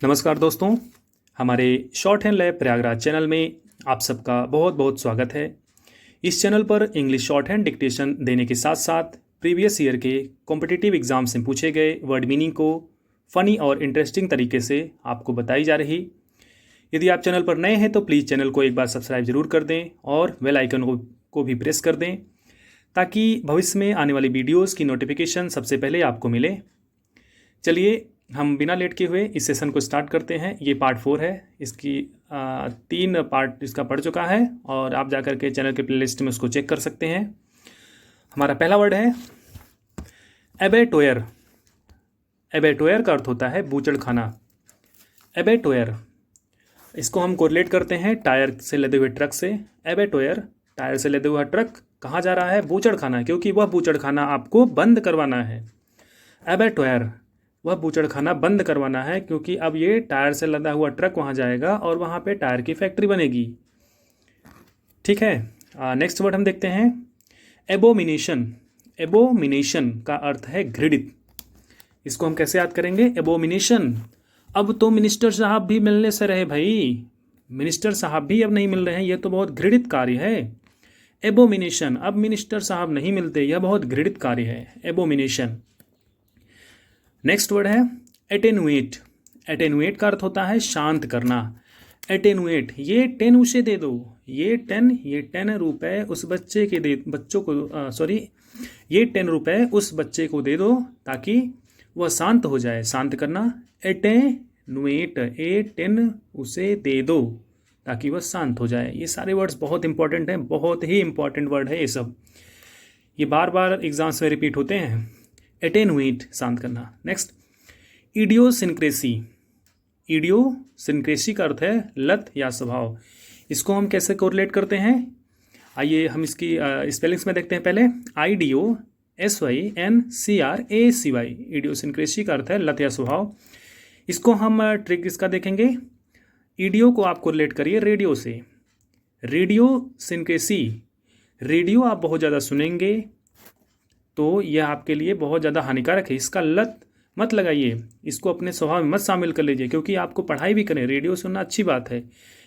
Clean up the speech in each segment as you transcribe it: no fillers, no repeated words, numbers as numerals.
नमस्कार दोस्तों, हमारे short hand lab Prayagraj channel में आप सबका बहुत बहुत स्वागत है। इस चैनल पर इंग्लिश शॉर्ट हैंड डिक्टेशन देने के साथ साथ प्रीवियस ईयर के कॉम्पिटिटिव एग्जाम से पूछे गए वर्ड मीनिंग को फ़नी और इंटरेस्टिंग तरीके से आपको बताई जा रही। यदि आप चैनल पर नए हैं तो प्लीज़ चैनल को एक बार सब्सक्राइब जरूर कर दें और बेल आइकन को भी प्रेस कर दें ताकि भविष्य में आने वाली वीडियोज़ की नोटिफिकेशन सबसे पहले आपको मिले। चलिए हम बिना लेट के हुए इस सेशन को स्टार्ट करते हैं। ये पार्ट 4 है। इसकी 3 पार्ट इसका पढ़ चुका है और आप जाकर के चैनल के प्लेलिस्ट में उसको चेक कर सकते हैं। हमारा पहला वर्ड है एबेटोयर। एबेटोयर का अर्थ होता है बूचड़ खाना। एबेटोयर इसको हम कोरिलेट करते हैं टायर से लदे हुए ट्रक से। एबेटोयर टायर से लदे हुआ ट्रक कहाँ जा रहा है? बूचड़ खाना, क्योंकि वह बूचड़ खाना आपको बंद करवाना है। एबेटोयर वह बूचड़खाना बंद करवाना है क्योंकि अब ये टायर से लदा हुआ ट्रक वहाँ जाएगा और वहाँ पे टायर की फैक्ट्री बनेगी। ठीक है, नेक्स्ट वर्ड हम देखते हैं एबोमिनेशन। एबोमिनेशन का अर्थ है घृणित। इसको हम कैसे याद करेंगे? एबोमिनेशन। अब तो मिनिस्टर साहब भी मिलने से रहे भाई, मिनिस्टर साहब भी अब नहीं मिल रहे हैं, ये तो बहुत घृणित कार्य है। एबोमिनेशन, अब मिनिस्टर साहब नहीं मिलते, यह बहुत घृणित कार्य है। एबोमिनेशन। नेक्स्ट वर्ड है एटेनुएट। एटेनुएट का अर्थ होता है शांत करना। एटेनुएट, ये 10 उसे दे दो, ये 10 रुपए उस बच्चे के दे बच्चों को सॉरी ये 10 रुपए उस बच्चे को दे दो ताकि वह शांत हो जाए। शांत करना। एटेनुएट, ए 10 उसे दे दो ताकि वह शांत हो जाए। ये सारे वर्ड्स बहुत इंपॉर्टेंट हैं, बहुत ही इंपॉर्टेंट वर्ड है ये सब। ये बार बार एग्जाम्स में रिपीट होते हैं। एटेनुएट, शांत करना। नेक्स्ट इडियोसिनक्रेसी। इडियोसिनक्रेसी का अर्थ है लत या स्वभाव। इसको हम कैसे कोरिलेट करते हैं? आइए हम इसकी स्पेलिंग्स में देखते हैं। पहले IDOSYNCRACY। इडियोसिनक्रेसी का अर्थ है लत या स्वभाव। इसको हम ट्रिक इसका देखेंगे। इडियो को आप कोरिलेट करिए रेडियो से। रेडियोसिनक्रेसी, रेडियो आप बहुत ज़्यादा सुनेंगे तो यह आपके लिए बहुत ज़्यादा हानिकारक है। इसका लत मत लगाइए, इसको अपने स्वभाव में मत शामिल कर लीजिए, क्योंकि आपको पढ़ाई भी करें, रेडियो सुनना अच्छी बात है,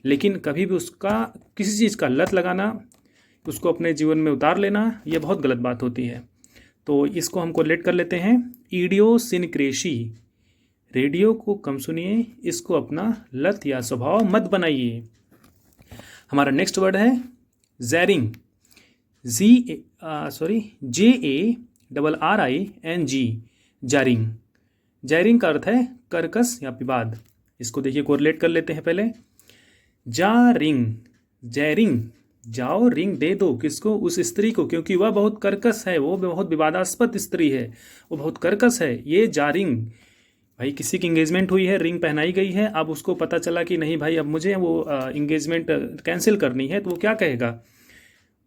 लेकिन कभी भी उसका किसी चीज़ का लत लगाना, उसको अपने जीवन में उतार लेना, यह बहुत गलत बात होती है। तो इसको हम कोरिलेट कर लेते हैं। इडियोसिनक्रेसी, रेडियो को कम सुनिए, इसको अपना लत या स्वभाव मत बनाइए। हमारा नेक्स्ट वर्ड है ज़ैरिंग। JARRING, jarring. जैरिंग का अर्थ है कर्कश या विवाद। इसको देखिए कोरिलेट कर लेते हैं। पहले जारिंग, जैरिंग, जाओ रिंग दे दो, किसको? उस स्त्री को, क्योंकि वह बहुत कर्कश है, वो बहुत विवादास्पद स्त्री है, वो बहुत कर्कश है। ये जारिंग भाई, किसी की इंगेजमेंट हुई है, रिंग पहनाई गई है, अब उसको पता चला कि नहीं भाई अब मुझे वो इंगेजमेंट कैंसिल करनी है, तो वो क्या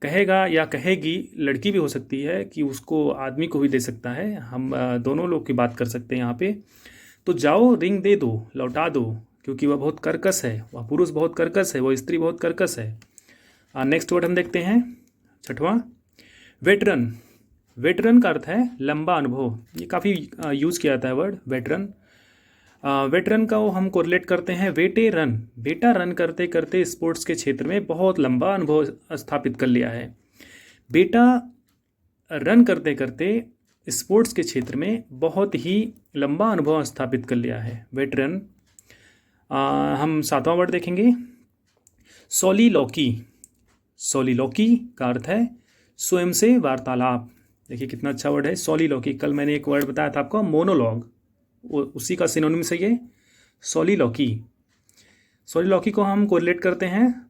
कहेगा या कहेगी, लड़की भी हो सकती है कि उसको आदमी को भी दे सकता है, हम दोनों लोग की बात कर सकते हैं यहाँ पे। तो जाओ रिंग दे दो, लौटा दो, क्योंकि वह बहुत कर्कश है, वह पुरुष बहुत कर्कश है, वह स्त्री बहुत कर्कश है। नेक्स्ट वर्ड हम देखते हैं, छठवां वेटरन। वेटरन का अर्थ है लंबा अनुभव। ये काफ़ी यूज़ किया जाता है वर्ड वेटरन। वेटरन का वो हम कोरिलेट करते हैं वेटे रन। बेटा रन करते करते स्पोर्ट्स के क्षेत्र में बहुत लंबा अनुभव स्थापित कर लिया है। बेटा रन करते करते स्पोर्ट्स के क्षेत्र में बहुत ही लंबा अनुभव स्थापित कर लिया है, वेटरन। हम 7वां वर्ड देखेंगे सोलिलोकी। सोलिलोकी का अर्थ है स्वयं से वार्तालाप। देखिए कितना अच्छा वर्ड है सोलिलोकी। कल मैंने एक वर्ड बताया था आपको मोनोलॉग, उसी का सिनोनिम सही है सोलिलोकी। सोलिलोकी को हम कोरिलेट करते हैं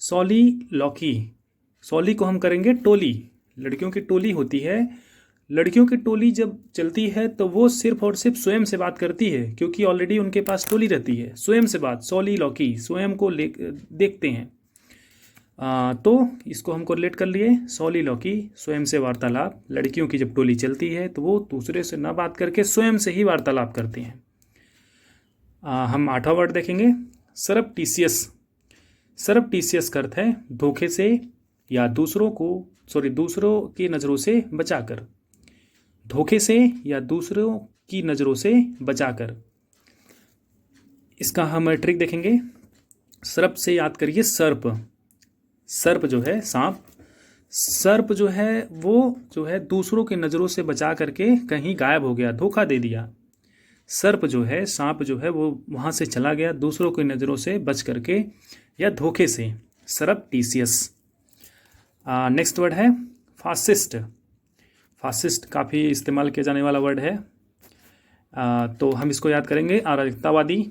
सोलिलोकी। सोली को हम करेंगे टोली। लड़कियों की टोली होती है, लड़कियों की टोली जब चलती है तो वो सिर्फ और सिर्फ स्वयं से बात करती है, क्योंकि ऑलरेडी उनके पास टोली रहती है। स्वयं से बात, सोलिलोकी, स्वयं को देखते हैं। तो इसको हम कोरिलेट कर लिए सोलिलोकी, स्वयं से वार्तालाप। लड़कियों की जब टोली चलती है तो वो दूसरे से ना बात करके स्वयं से ही वार्तालाप करती हैं। हम 8वां वर्ड देखेंगे सरप्टिशियस। सरप्टिशियस का अर्थ है धोखे से या दूसरों की नज़रों से बचाकर। धोखे से या दूसरों की नज़रों से बचाकर। इसका हम ट्रिक देखेंगे। सर्प से याद करिए सर्प। सर्प जो है सांप, सर्प जो है वो जो है दूसरों की नज़रों से बचा करके कहीं गायब हो गया, धोखा दे दिया। सर्प जो है, सांप जो है वो वहाँ से चला गया दूसरों की नज़रों से बच करके या धोखे से। सरप्टिशियस। नेक्स्ट वर्ड है फासिस्ट। फासिस्ट काफ़ी इस्तेमाल किया जाने वाला वर्ड है। तो हम इसको याद करेंगे अराजकतावादी।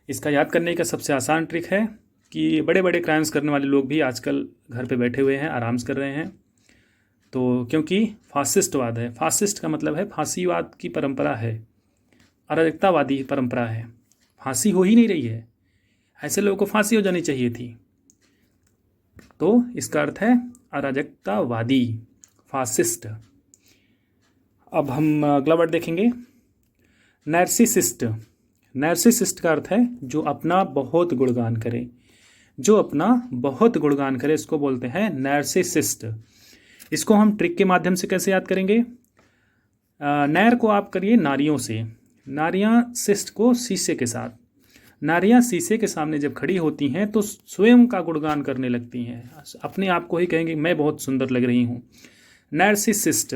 इसका याद करने का सबसे आसान ट्रिक है कि बड़े बड़े क्राइम्स करने वाले लोग भी आजकल घर पे बैठे हुए हैं, आराम से कर रहे हैं। तो क्योंकि फासिस्टवाद है, फासिस्ट का मतलब है फांसीवाद की परंपरा है, अराजकतावादी परंपरा है। फांसी हो ही नहीं रही है, ऐसे लोगों को फांसी हो जानी चाहिए थी। तो इसका अर्थ है अराजकतावादी, फासिस्ट। अब हम अगला वर्ड देखेंगे नैर्सिसिस्ट। नैर्सिसिस्ट का अर्थ है जो अपना बहुत गुणगान करे। जो अपना बहुत गुणगान करे इसको बोलते हैं नैर्सिसिस्ट। इसको हम ट्रिक के माध्यम से कैसे याद करेंगे? नैर को आप करिए नारियों से, नारियां सिस्ट को शीशे के साथ। नारियां शीशे के सामने जब खड़ी होती हैं तो स्वयं का गुणगान करने लगती हैं, अपने आप को ही कहेंगे मैं बहुत सुंदर लग रही हूँ। नैर्सिसिस्ट।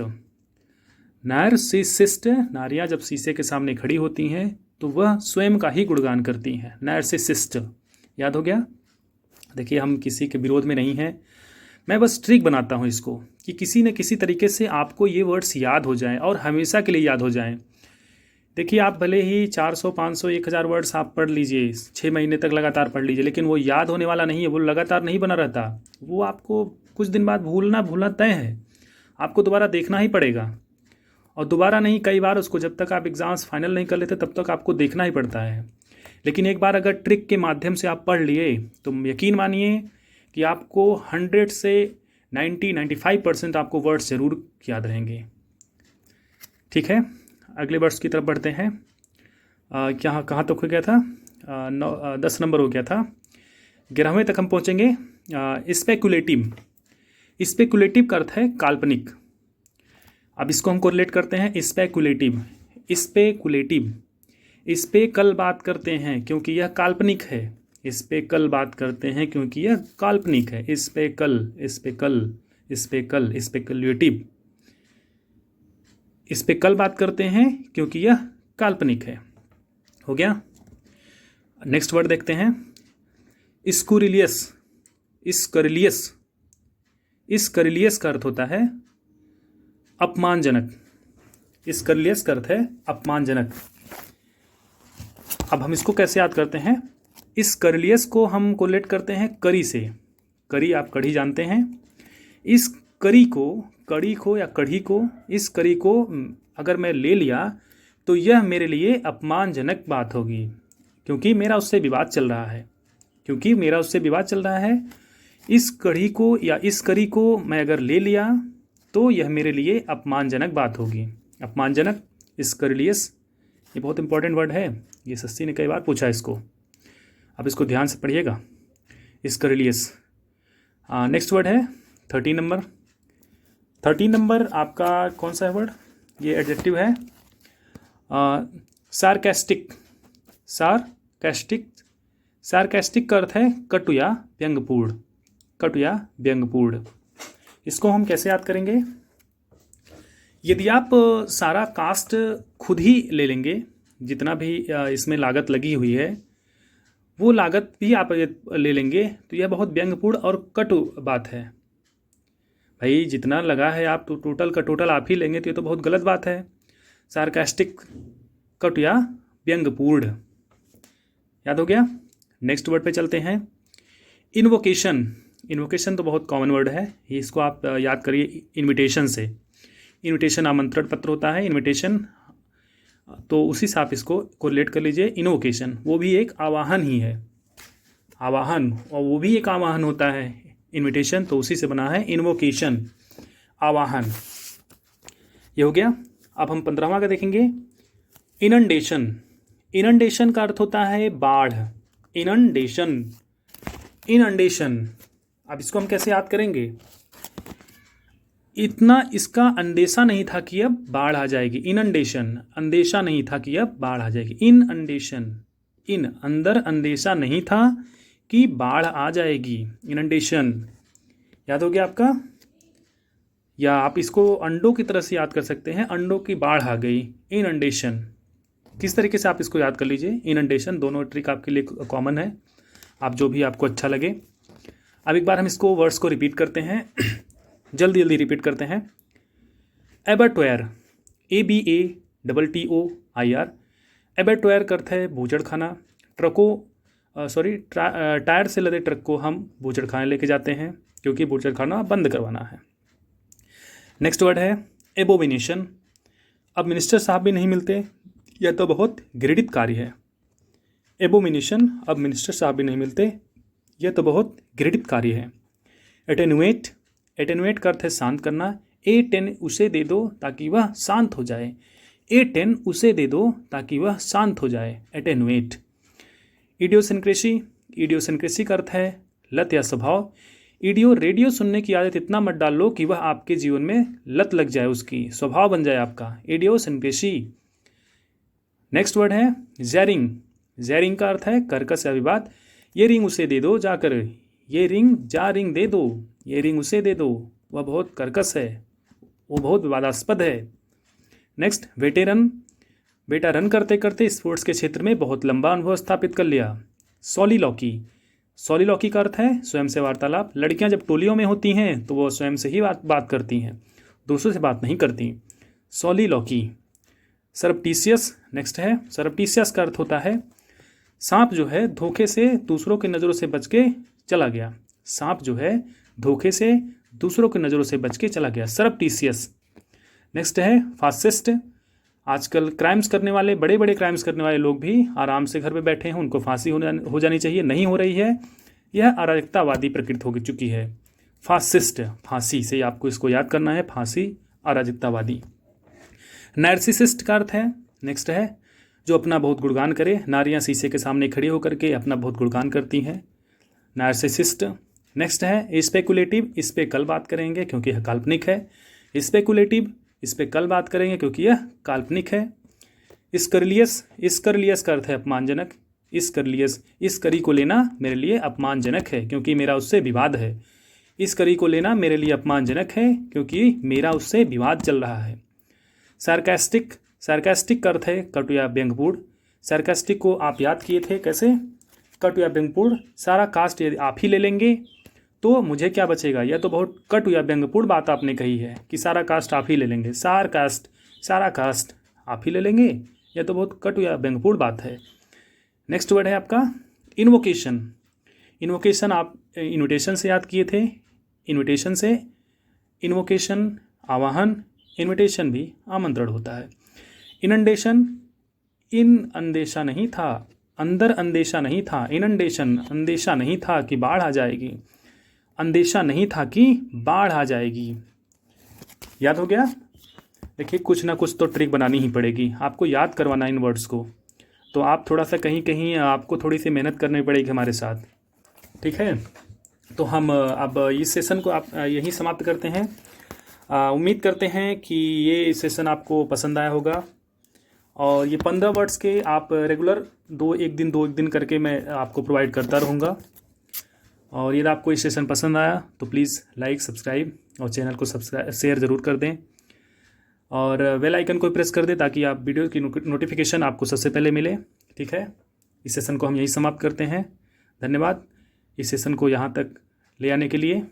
नैर्सिसिस्ट, नारियां जब शीशे के सामने खड़ी होती हैं तो वह स्वयं का ही गुणगान करती हैं। नैर्सिसिस्ट याद हो गया। देखिए हम किसी के विरोध में नहीं हैं, मैं बस ट्रिक बनाता हूँ इसको कि किसी न किसी तरीके से आपको ये वर्ड्स याद हो जाएं और हमेशा के लिए याद हो जाएं। देखिए आप भले ही 400, 500, 1000 वर्ड्स आप पढ़ लीजिए, 6 महीने तक लगातार पढ़ लीजिए, लेकिन वो याद होने वाला नहीं है, वो लगातार नहीं बना रहता। वो आपको कुछ दिन बाद भूलना तय है, आपको दोबारा देखना ही पड़ेगा। और दोबारा नहीं, कई बार उसको जब तक आप एग्ज़ाम्स फाइनल नहीं कर लेते तब तक आपको देखना ही पड़ता है। लेकिन एक बार अगर ट्रिक के माध्यम से आप पढ़ लिए तो यकीन मानिए कि आपको 100 से 90-95% आपको वर्ड्स ज़रूर याद रहेंगे। ठीक है, अगले वर्ड्स की तरफ बढ़ते हैं। क्या कहाँ तक हो गया था? 10 नंबर हो गया था। 11वें तक हम पहुँचेंगे। स्पेकुलेटिव। स्पेकुलेटिव का अर्थ है काल्पनिक। अब इसको हम कोरिलेट करते हैं स्पेकुलेटिव। स्पेकुलेटिव, इस पे कल बात करते हैं क्योंकि यह काल्पनिक है। इस पे कल बात करते हैं क्योंकि यह काल्पनिक है। इस पे कल, इस पे कल, इस पे कल, स्पेकुलेटिव। इस पे कल बात करते हैं क्योंकि यह काल्पनिक है। हो गया। नेक्स्ट वर्ड देखते हैं स्कुरिलियस। स्करिलियस। स्करिलियस का अर्थ होता है अपमानजनक। स्करिलियस का अर्थ है अपमानजनक। अब हम इसको कैसे याद करते हैं? इस स्करिलियस को हम कोरिलेट करते हैं करी से। करी, आप कढ़ी जानते हैं। इस करी को, कड़ी को या कढ़ी को, इस करी को अगर मैं ले लिया तो यह मेरे लिए अपमानजनक बात होगी क्योंकि मेरा उससे विवाद चल रहा है। क्योंकि मेरा उससे विवाद चल रहा है, इस कढ़ी को या इस करी को मैं अगर ले लिया तो यह मेरे लिए अपमानजनक बात होगी। अपमानजनक, स्करिलियस, ये बहुत इंपॉर्टेंट वर्ड है, ये सस्ती ने कई बार पूछा इसको। अब इसको ध्यान से पढ़िएगा, स्करिलियस। नेक्स्ट वर्ड है 13 नंबर। 13 नंबर आपका कौन सा है वर्ड? ये एडजेक्टिव है सार्केस्टिक। सार्केस्टिक, सार्केस्टिक का अर्थ है कटु या व्यंग्यपूर्ण। कटु या व्यंग्यपूर्ण। इसको हम कैसे याद करेंगे? यदि आप सारा कास्ट खुद ही ले लेंगे, जितना भी इसमें लागत लगी हुई है वो लागत भी आप ले लेंगे तो यह बहुत व्यंग्यपूर्ण और कटु बात है। भाई जितना लगा है आप तो टोटल का टोटल आप ही लेंगे तो ये तो बहुत गलत बात है। सार्कास्टिक, कटु या व्यंग्यपूर्ण। याद हो गया। नेक्स्ट वर्ड पे चलते हैं इन्वोकेशन। इन्वोकेशन तो बहुत कॉमन वर्ड है, इसको आप याद करिए इनविटेशन से। इनविटेशन आमंत्रण पत्र होता है, इनविटेशन, तो उसी से आप इसको कोरिलेट कर लीजिए। इन्वोकेशन वो भी एक आवाहन ही है, आवाहन, और वो भी एक आवाहन होता है इनविटेशन, तो उसी से बना है इन्वोकेशन, आवाहन। ये हो गया। अब हम 15वां का देखेंगे इनंडेशन। इनंडेशन का अर्थ होता है बाढ़। Inundation, inundation. अब इसको हम कैसे याद करेंगे? इतना इसका अंदेशा नहीं था कि अब बाढ़ आ जाएगी। इनंडेशन, अंदेशा नहीं था कि अब बाढ़ आ जाएगी। इनंडेशन, इन अंदर अंदेशा नहीं था कि बाढ़ आ जाएगी। इनंडेशन याद हो गया आपका, या आप इसको अंडों की तरह से याद कर सकते हैं, अंडों की बाढ़ आ गई, इनंडेशन। किस तरीके से आप इसको याद कर लीजिए, इनंडेशन, दोनों ट्रिक आपके लिए कॉमन है, आप जो भी आपको अच्छा लगे। अब एक बार हम इसको वर्ड्स को रिपीट करते हैं, जल्दी जल्दी रिपीट करते हैं। एबरटवेयर, ABATTOIR, एबरटवेयर का अर्थ है बूचड़खाना। टायर से लदे ट्रक को हम बूचड़खाने लेके जाते हैं क्योंकि बूचड़खाना बंद करवाना है। नेक्स्ट वर्ड है एबोमिनेशन। अब मिनिस्टर साहब भी नहीं मिलते, यह तो बहुत घृणित कार्य है। एबोमिनेशन, अब मिनिस्टर साहब भी नहीं मिलते, यह तो बहुत घृणित कार्य है। एटेनुएट, एटेनुएट का अर्थ है शांत करना। A10 उसे दे दो ताकि वह शांत हो जाए। A10 उसे दे दो ताकि वह शांत हो जाए, एटेनुएट। इडियोसिनक्रेसी, इडियोसिनक्रेसी का अर्थ है लत या स्वभाव। रेडियो सुनने की आदत इतना मत डाल लो कि वह आपके जीवन में लत लग जाए, उसकी स्वभाव बन जाए आपका, इडियोसिनक्रेसी। नेक्स्ट वर्ड है जैरिंग। जैरिंग का अर्थ है कर्कश या विवाद। ये रिंग उसे दे दो जाकर, ये रिंग जा रिंग दे दो, ये रिंग उसे दे दो, वह बहुत कर्कश है, वो बहुत विवादास्पद है। नेक्स्ट वेटेरन, बेटा रन करते करते स्पोर्ट्स के क्षेत्र में बहुत लंबा अनुभव स्थापित कर लिया। सॉलिलॉकी, सॉलिलॉकी का अर्थ है स्वयं से वार्तालाप। लड़कियां जब टोलियों में होती हैं तो वो स्वयं से ही बात करती हैं, दूसरों से बात नहीं करती। सॉलिलॉकी। सरप्टिशियस, नेक्स्ट है सरप्टिशियस का अर्थ होता है सांप जो है धोखे से दूसरों की नज़रों से बच के चला गया। सांप जो है धोखे से दूसरों की नज़रों से बच के चला गया, सरप्टिशियस। नेक्स्ट है फासिस्ट। आजकल क्राइम्स करने वाले, बड़े बड़े क्राइम्स करने वाले लोग भी आराम से घर पे बैठे हैं, उनको फांसी हो जानी चाहिए, नहीं हो रही है। यह अराजकतावादी प्रकृति हो चुकी है। फासिस्ट, फांसी से आपको इसको याद करना है, फांसी, अराजकतावादी। नार्सिसिस्ट का अर्थ है, नेक्स्ट है जो अपना बहुत गुणगान करे। नारियां शीशे के सामने खड़ी होकर के अपना बहुत गुणगान करती हैं, नार्सिसिस्ट। नेक्स्ट है स्पेकुलेटिव, इस पे कल बात करेंगे क्योंकि यह काल्पनिक है। स्पेकुलेटिव, इस पे कल बात करेंगे क्योंकि यह काल्पनिक है। स्करलियस, स्करलियस का अर्थ है अपमानजनक। स्करलियस, इस करी को लेना मेरे लिए अपमानजनक है क्योंकि मेरा उससे विवाद है। इस करी को लेना मेरे लिए अपमानजनक है क्योंकि मेरा उससे विवाद चल रहा है। सार्कास्टिक, सार्कास्टिक का अर्थ है कटु या व्यंग्यपूर्ण। सार्कास्टिक को आप याद किए थे कैसे, कटु या व्यंग्यपूर्ण। सारा कास्ट यदि आप ही ले लेंगे तो मुझे क्या बचेगा, यह तो बहुत कटु या व्यंग्यपूर्ण बात आपने कही है कि सारा कास्ट आप ही ले लेंगे। सारा कास्ट आप ही ले लेंगे, यह तो बहुत कटु या व्यंग्यपूर्ण बात है। नेक्स्ट वर्ड है आपका इन्वोकेशन। इन्वोकेशन आप इन्विटेशन से याद किए थे, इन्विटेशन से इन्वोकेशन आवाहन, इन्विटेशन भी आमंत्रण होता है। इनंडेशन, इन अंदेशा नहीं था, अंदर अंदेशा नहीं था। इनंडेशन, अंदेशा नहीं था कि बाढ़ आ जाएगी, अंदेशा नहीं था कि बाढ़ आ जाएगी। याद हो गया। देखिए कुछ ना कुछ तो ट्रिक बनानी ही पड़ेगी, आपको याद करवाना इन वर्ड्स को, तो आप थोड़ा सा कहीं कहीं आपको थोड़ी सी मेहनत करनी पड़ेगी हमारे साथ, ठीक है। तो हम अब इस सेशन को आप यहीं समाप्त करते हैं। उम्मीद करते हैं कि ये सेशन आपको पसंद आया होगा और ये 15 वर्ड्स के आप रेगुलर दो एक दिन करके मैं आपको प्रोवाइड करता रहूँगा। और यदि आपको ये सेशन पसंद आया तो प्लीज़ लाइक, सब्सक्राइब और चैनल को सब्सक्राइब शेयर ज़रूर कर दें और बेल आइकन को प्रेस कर दें ताकि आप वीडियो की नोटिफिकेशन आपको सबसे पहले मिले, ठीक है। इस सेशन को हम यहीं समाप्त करते हैं। धन्यवाद इस सेशन को यहाँ तक ले आने के लिए।